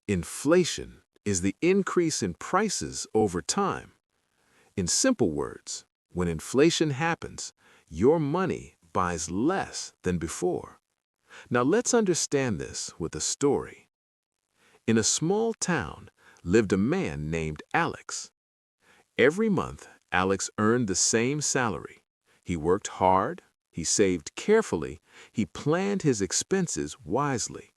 Inflation is the increase in prices over time. In simple words, when inflation happens, your money buys less than before. Now let's understand this with a story. In a small town lived a man named Alex. Every month, Alex earned the same salary. He worked hard, he saved carefully, he planned his expenses wisely.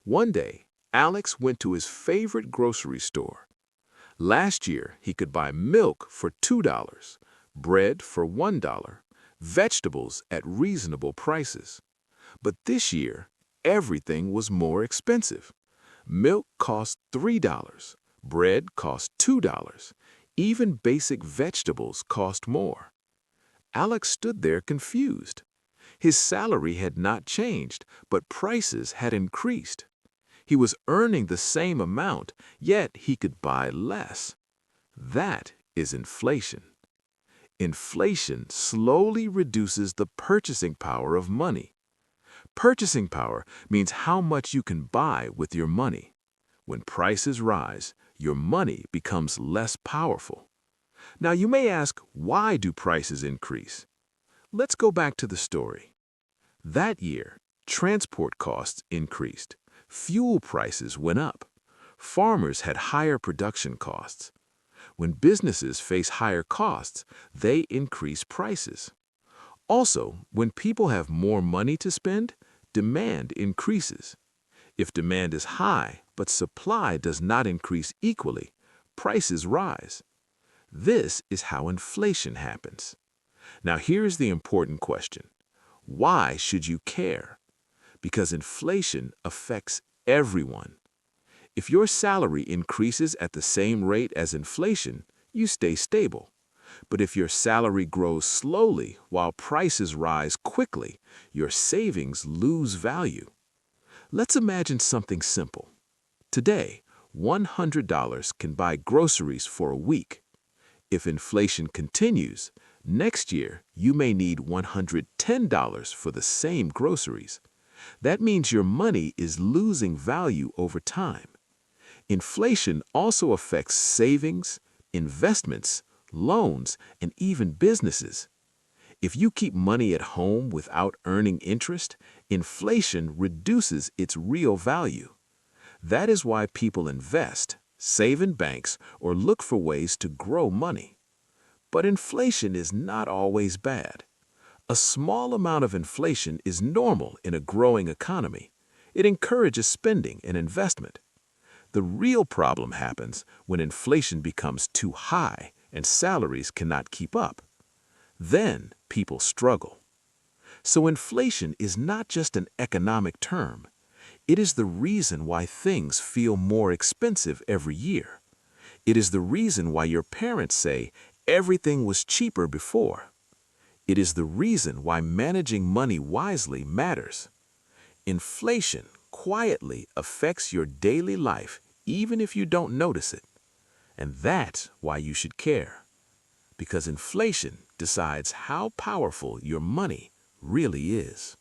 One day, Alex went to his favorite grocery store. Last year, he could buy milk for $2, bread for $1, vegetables at reasonable prices. But this year, everything was more expensive. Milk cost $3, bread cost $2, even basic vegetables cost more. Alex stood there confused. His salary had not changed, but prices had increased. He was earning the same amount, yet he could buy less. That is inflation. Inflation slowly reduces the purchasing power of money. Purchasing power means how much you can buy with your money. When prices rise, your money becomes less powerful. Now you may ask, why do prices increase? Let's go back to the story. That year, transport costs increased. Fuel prices went up. Farmers had higher production costs. When businesses face higher costs, they increase prices. Also, when people have more money to spend, demand increases. If demand is high, but supply does not increase equally, prices rise. This is how inflation happens. Now here's the important question. Why should you care? Because inflation affects everyone. If your salary increases at the same rate as inflation, you stay stable. But if your salary grows slowly while prices rise quickly, your savings lose value. Let's imagine something simple. Today, $100 can buy groceries for a week. If inflation continues, next year you may need $110 for the same groceries. That means your money is losing value over time. Inflation also affects savings, investments, loans, and even businesses. If you keep money at home without earning interest, inflation reduces its real value. That is why people invest, save in banks, or look for ways to grow money. But inflation is not always bad. A small amount of inflation is normal in a growing economy. It encourages spending and investment. The real problem happens when inflation becomes too high and salaries cannot keep up. Then people struggle. So inflation is not just an economic term. It is the reason why things feel more expensive every year. It is the reason why your parents say everything was cheaper before. It is the reason why managing money wisely matters. Inflation quietly affects your daily life even if you don't notice it. And that's why you should care. Because inflation decides how powerful your money really is.